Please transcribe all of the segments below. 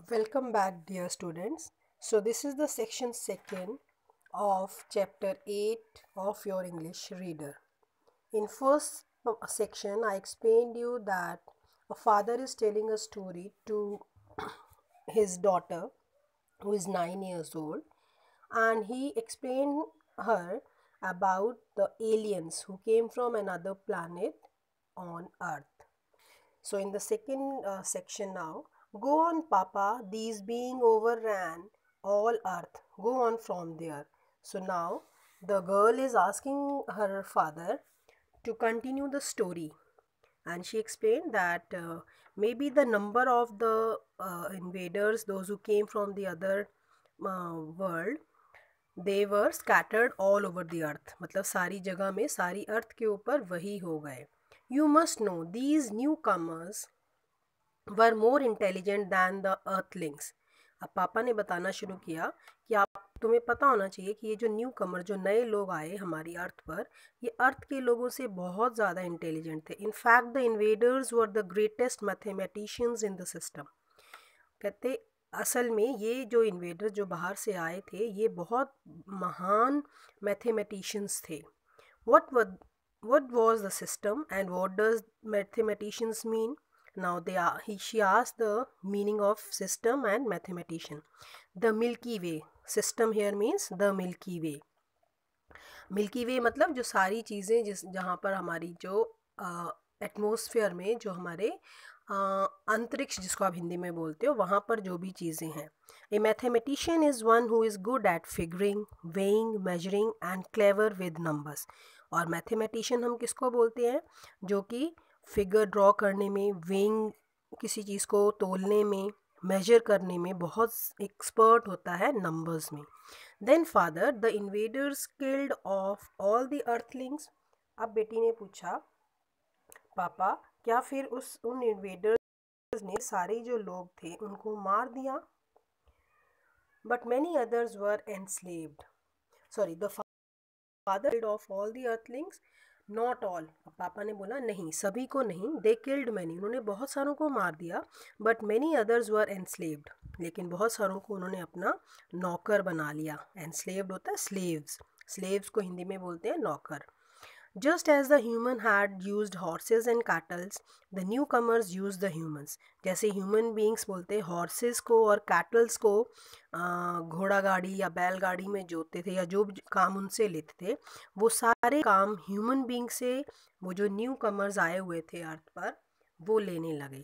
Welcome back, dear students. So, this is the section second of chapter 8 of your English reader. In first section, I explained you that a father is telling a story to his daughter who is 9 years old, and he explained her about the aliens who came from another planet on earth. So in the second section now, go on Papa, these being overran all earth, go on from there. So now the girl is asking her father to continue the story, and she explained that maybe the number of the invaders, those who came from the other world, they were scattered all over the earth. मतलब सारी जगह में सारी अर्थ के ऊपर वही हो गए. You must know these newcomers were more intelligent than the earthlings. अब पापा ने बताना शुरू किया कि आप तुम्हें पता होना चाहिए कि ये जो न्यू कमर जो नए लोग आए हमारी अर्थ पर, ये अर्थ के लोगों से बहुत ज़्यादा इंटेलिजेंट थे. In fact the invaders were the greatest mathematicians in the system. कहते असल में ये जो इन्वेडर जो बाहर से आए थे ये बहुत महान मैथमेटिशियंस थे. what was the system and what does mathematicians mean? Now she asked the meaning of system and mathematician. The Milky Way. System here means the Milky Way. Milky Way मतलब जो सारी चीज़ें जहाँ पर हमारी जो एटमॉस्फेयर में जो हमारे अंतरिक्ष जिसको आप हिंदी में बोलते हो वहाँ पर जो भी चीज़ें हैं. A mathematician is one who is good at figuring, weighing, measuring and clever with numbers. और मैथमेटिशियन हम किसको बोलते हैं? जो कि फिगर ड्रॉ करने में, वेइंग किसी चीज़ को तोलने में, मेजर करने में बहुत एक्सपर्ट होता है नंबर्स में. Then father the invaders killed off all the earthlings. अब बेटी ने पूछा पापा क्या फिर उन इन्वेडर्स ने सारे जो लोग थे उनको मार दिया? But many others were enslaved. Sorry, the father killed off all the Earthlings, not all. पापा ने बोला नहीं, सभी को नहीं. दे किल्ड मैनी, उन्होंने बहुत सारों को मार दिया. But many others were enslaved, लेकिन बहुत सारों को उन्होंने अपना नौकर बना लिया. एनस्लेव्ड होता है स्लेव्स. स्लेव्स को हिंदी में बोलते हैं नौकर. Just as the human had used horses and cattle, the newcomers used the humans. जैसे human beings बोलते हैं horses को और cattles को घोड़ा गाड़ी या बैलगाड़ी में जोतते थे या जो भी काम उनसे लेते थे, वो सारे काम human beings से वो जो newcomers आए हुए थे अर्थ पर वो लेने लगे.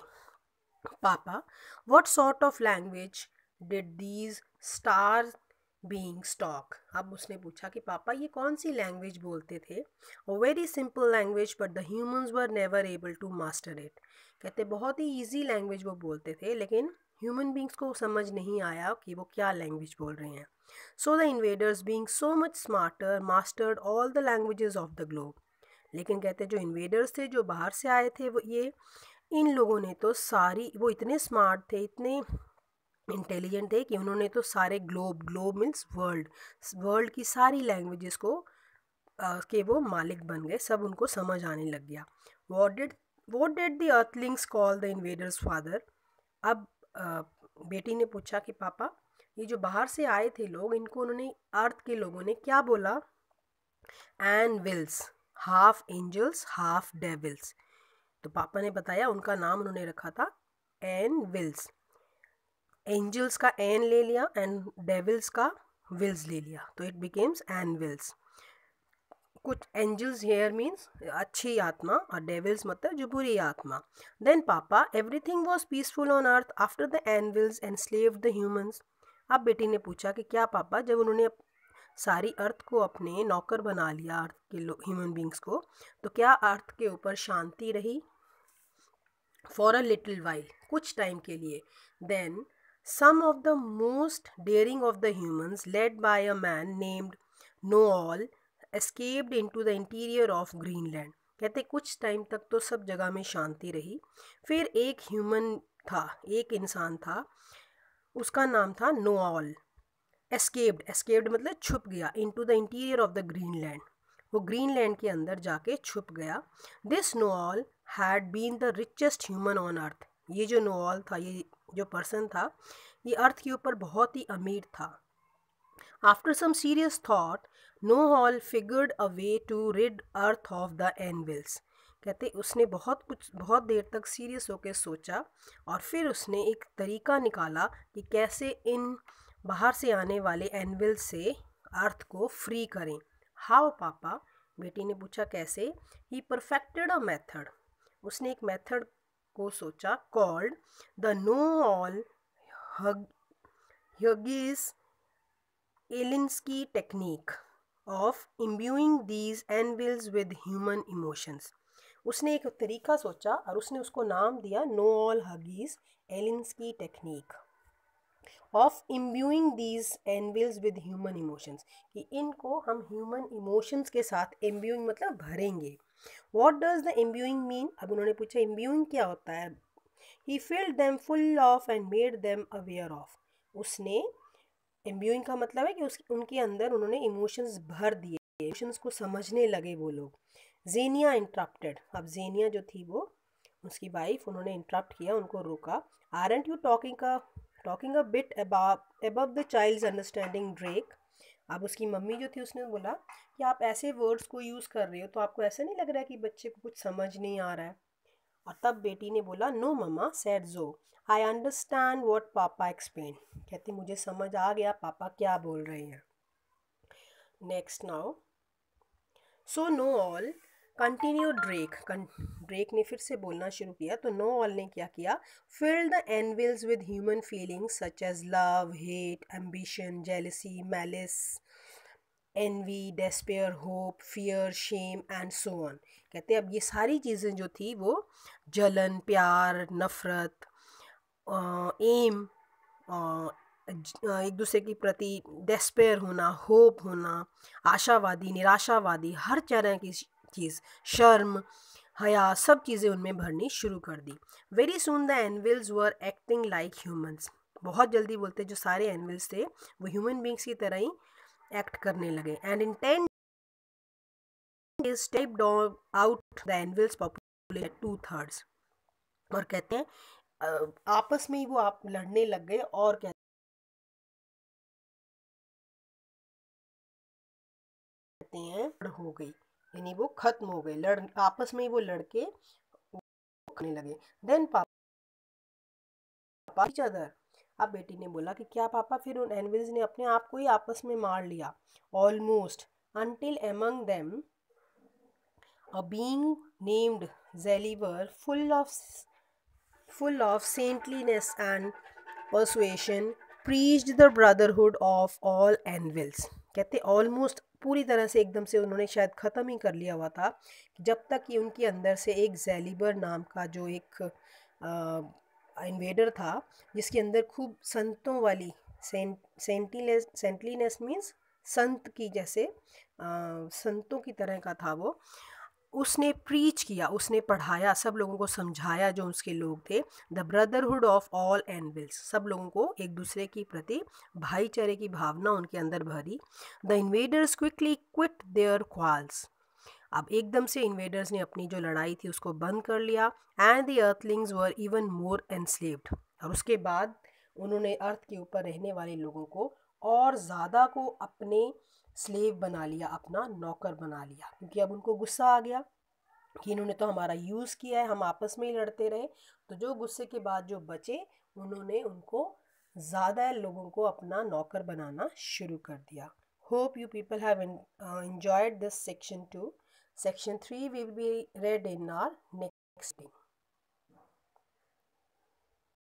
पापा, what sort of language did these stars being stock. अब उसने पूछा कि पापा ये कौन सी लैंग्वेज बोलते थे? Very simple language but the humans were never able to master it. कहते बहुत ही ईजी लैंग्वेज वो बोलते थे लेकिन ह्यूमन बींग्स को समझ नहीं आया कि वो क्या लैंग्वेज बोल रहे हैं. So the invaders being so much smarter mastered all the languages of the globe. लेकिन कहते जो इन्वेडर्स थे जो बाहर से आए थे वो ये इन लोगों ने तो सारी, वो इतने स्मार्ट थे, इतने इंटेलिजेंट है कि उन्होंने तो सारे ग्लोब मीन्स वर्ल्ड की सारी लैंग्वेजेस को के वो मालिक बन गए. सब उनको समझ आने लग गया. What did the Earthlings call the invaders father. अब बेटी ने पूछा कि पापा ये जो बाहर से आए थे लोग इनको उन्होंने अर्थ के लोगों ने क्या बोला? Anvils, half angels half devils. तो पापा ने बताया उनका नाम उन्होंने रखा था एन विल्स. एंजल्स का एन ले लिया एंड डेविल्स का विल्स ले लिया तो इट बिकेम्स एन विल्स. कुछ एंजल्स हेयर मीन्स अच्छी आत्मा और डेविल्स मतलब जो बुरी आत्मा. Then papa everything was peaceful on earth after the anvils enslaved the humans. अब बेटी ने पूछा कि क्या पापा जब उन्होंने सारी अर्थ को अपने नौकर बना लिया अर्थ के ह्यूमन बींग्स को, तो क्या अर्थ के ऊपर शांति रही? फॉर अ लिटिल वाइल, कुछ टाइम के लिए. Then some of the most daring of the humans, led by a man named Noel, escaped into the interior of Greenland. कहते कुछ टाइम तक तो सब जगह में शांति रही. फिर एक ह्यूमन था, एक इंसान था, उसका नाम था नोआल. एस्केप्ड मतलब छुप गया. Into the interior of the Greenland, वो ग्रीनलैंड के अंदर जाके छुप गया. This Noall had been the richest human on earth. ये जो नोआल था, ये जो पर्सन था ये अर्थ के ऊपर बहुत ही अमीर था। After some serious thought Noall figured a way to rid earth of the anvils. कहते उसने बहुत देर तक सीरियस होकर सोचा और फिर उसने एक तरीका निकाला कि कैसे इन बाहर से आने वाले एनविल से अर्थ को फ्री करें। हाउ पापा? बेटी ने पूछा कैसे? He perfected a method. उसने एक मेथड को सोचा called the Noall Hughes Elinsky technique of imbuing these anvils with human emotions. उसने एक तरीका सोचा और उसने उसको नाम दिया Noall Hughes Elinsky technique of imbuing these anvils with human emotions, कि इनको हम ह्यूमन इमोशंस के साथ इम्ब्यूइंग मतलब भरेंगे। What does the imbuing mean? अब उन्होंने पूछा इम्ब्यूइंग क्या होता है। He filled them full of and made them aware of. उसने इम्ब्यूइंग का मतलब है कि उनके अंदर उन्होंने इमोशंस भर दिए, इमोशंस को समझने लगे वो लोग। जेनिया इंटरप्टेड। अब जेनिया जो थी वो उसकी वाइफ, उन्होंने इंटरप्ट किया, उनको रोका। Aren't you talking a bit above the child's understanding Drake. अब उसकी मम्मी जो थी उसने बोला कि आप ऐसे वर्ड्स को यूज़ कर रहे हो तो आपको ऐसा नहीं लग रहा है कि बच्चे को कुछ समझ नहीं आ रहा है? और तब बेटी ने बोला नो मम्मा सेड जो आई अंडरस्टैंड व्हाट पापा एक्सप्लेन। कहती मुझे समझ आ गया पापा क्या बोल रहे हैं। Next now so know all continue Drake ने फिर से बोलना शुरू किया। तो नो ऑल ने क्या किया? Fill the anvils with human feelings such as love, hate, ambition, jealousy, malice, envy, despair, hope, fear, shame and so on. कहते अब ये सारी चीज़ें जो थी वो जलन, प्यार, नफ़रत, एम, एक दूसरे के प्रति डेस्पेयर होना, होप होना, आशावादी, निराशावादी, हर तरह की चीज़, शर्म, हया, सब चीज़ें उनमें भरनी शुरू कर दी। Very soon the anvils were acting like humans. बहुत जल्दी बोलते जो सारे एनविल्स थे वो ह्यूमन बींग्स की तरह ही एक्ट करने लगे। And in 10 days stepped out the anvil's population 2/3। और कहते हैं आपस में ही वो आप लड़ने लग गए और कहते हैं हो गई, यानी वो खत्म हो गए, आपस में ही वो लड़के करने लगे। देन पापा each other। अब बेटी ने बोला कि क्या पापा? फिर उन एनविल्स ने अपने आप को ही आपस में मार लिया। Almost until among them a being named Zeliver, full of saintliness and persuasion, preached the brotherhood of all anvils। कहते ऑलमोस्ट पूरी तरह से एकदम से उन्होंने शायद ख़त्म ही कर लिया हुआ था जब तक कि उनके अंदर से एक जेलिबर नाम का जो एक इन्वेडर था जिसके अंदर खूब संतों वाली सेंटलीनेस मीन्स संत की जैसे संतों की तरह का था वो। उसने प्रीच किया, उसने पढ़ाया, सब लोगों को समझाया जो उसके लोग थे। द ब्रदरहुड ऑफ ऑल एनविल्स, सब लोगों को एक दूसरे के प्रति भाईचारे की भावना उनके अंदर भरी। The invaders quickly quit their quarrels. अब एकदम से इन्वेडर्स ने अपनी जो लड़ाई थी उसको बंद कर लिया। And the Earthlings were even more enslaved. और उसके बाद उन्होंने अर्थ के ऊपर रहने वाले लोगों को और ज़्यादा को अपने स्लेव बना लिया, अपना नौकर बना लिया, क्योंकि अब उनको गुस्सा आ गया कि इन्होंने तो हमारा यूज़ किया है, हम आपस में ही लड़ते रहे। तो जो गुस्से के बाद जो बचे उन्होंने उनको ज़्यादा लोगों को अपना नौकर बनाना शुरू कर दिया। Hope you people have enjoyed this section 2. Section 3 will be read in our next day.